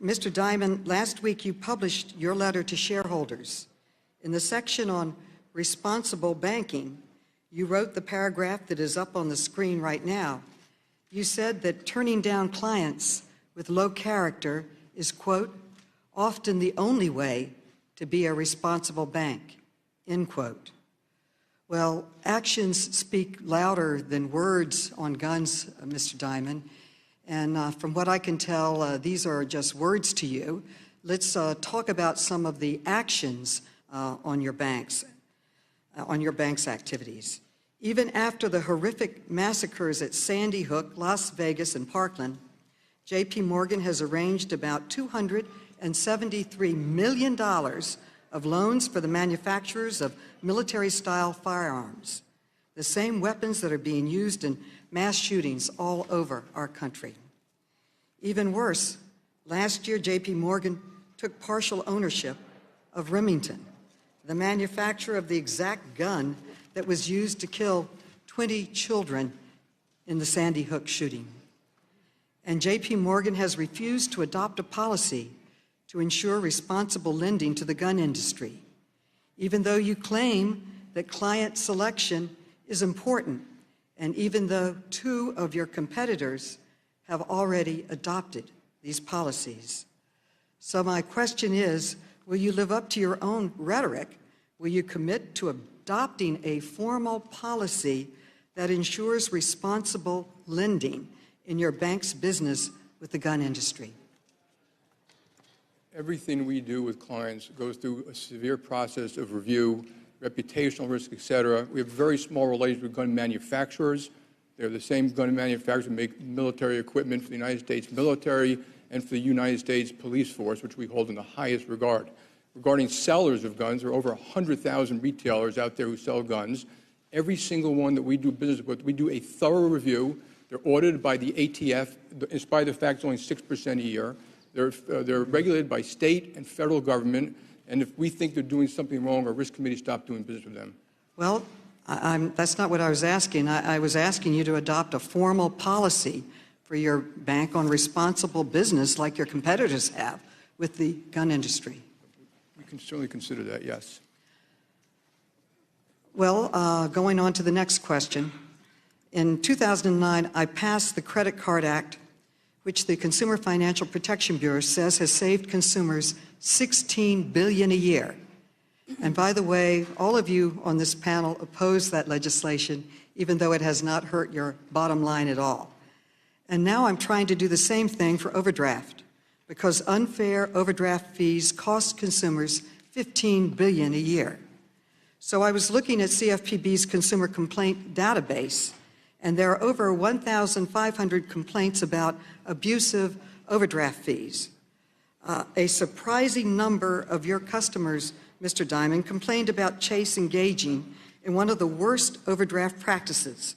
Mr. Dimon, last week you published your letter to shareholders. In the section on responsible banking, you wrote the paragraph that is up on the screen right now. You said that turning down clients with low character is, quote, often the only way to be a responsible bank, end quote. Well, actions speak louder than words on guns, Mr. Dimon. And from what I can tell, these are just words to you. Let's talk about some of the actions on your bank's activities. Even after the horrific massacres at Sandy Hook, Las Vegas, and Parkland, JP Morgan has arranged about $273 million of loans for the manufacturers of military-style firearms, the same weapons that are being used in mass shootings all over our country. Even worse, last year JP Morgan took partial ownership of Remington, the manufacturer of the exact gun that was used to kill 20 children in the Sandy Hook shooting. And JP Morgan has refused to adopt a policy to ensure responsible lending to the gun industry, even though you claim that client selection is important, and even though 2 of your competitors have already adopted these policies. So my question is, will you live up to your own rhetoric? Will you commit to adopting a formal policy that ensures responsible lending in your bank's business with the gun industry? Everything we do with clients goes through a severe process of review, reputational risk, et cetera. We have very small relations with gun manufacturers. They're the same gun manufacturers that make military equipment for the United States military and for the United States police force, which we hold in the highest regard. Regarding sellers of guns, there are over 100,000 retailers out there who sell guns. Every single one that we do business with, we do a thorough review. They're audited by the ATF, in spite of the fact it's only 6% a year. They're regulated by state and federal government, and if we think they're doing something wrong, our risk committee stopped doing business with them. Well, that's not what I was asking. I was asking you to adopt a formal policy for your bank on responsible business like your competitors have with the gun industry. We can certainly consider that, yes. Well, going on to the next question. In 2009, I passed the Credit Card Act, which the Consumer Financial Protection Bureau says has saved consumers $16 billion a year. And by the way, all of you on this panel oppose that legislation, even though it has not hurt your bottom line at all. And now I'm trying to do the same thing for overdraft, because unfair overdraft fees cost consumers $15 billion a year. So I was looking at CFPB's consumer complaint database, and there are over 1,500 complaints about abusive overdraft fees. A surprising number of your customers, Mr. Dimon, complained about Chase engaging in one of the worst overdraft practices,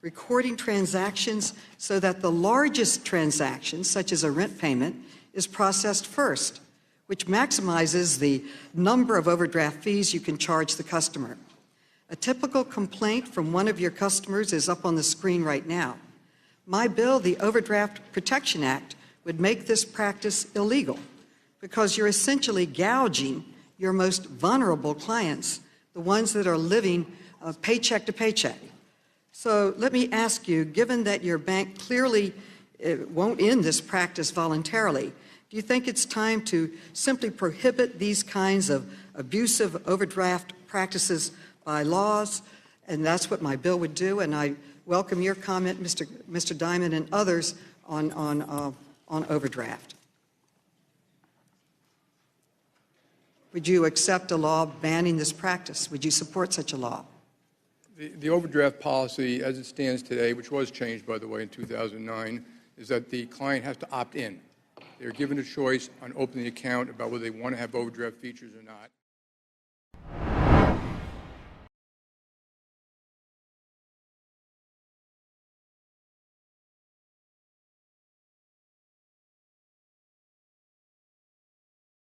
recording transactions so that the largest transaction, such as a rent payment, is processed first, which maximizes the number of overdraft fees you can charge the customer. A typical complaint from one of your customers is up on the screen right now. My bill, the Overdraft Protection Act, would make this practice illegal because you're essentially gouging your most vulnerable clients, the ones that are living paycheck to paycheck. So let me ask you, given that your bank clearly won't end this practice voluntarily, do you think it's time to simply prohibit these kinds of abusive overdraft practices by laws? And that's what my bill would do, and I welcome your comment, Mr. Dimon, and others on overdraft. Would you accept a law banning this practice? Would you support such a law? The overdraft policy, as it stands today, which was changed, by the way, in 2009, is that the client has to opt in. They're given a choice on opening the account about whether they want to have overdraft features or not.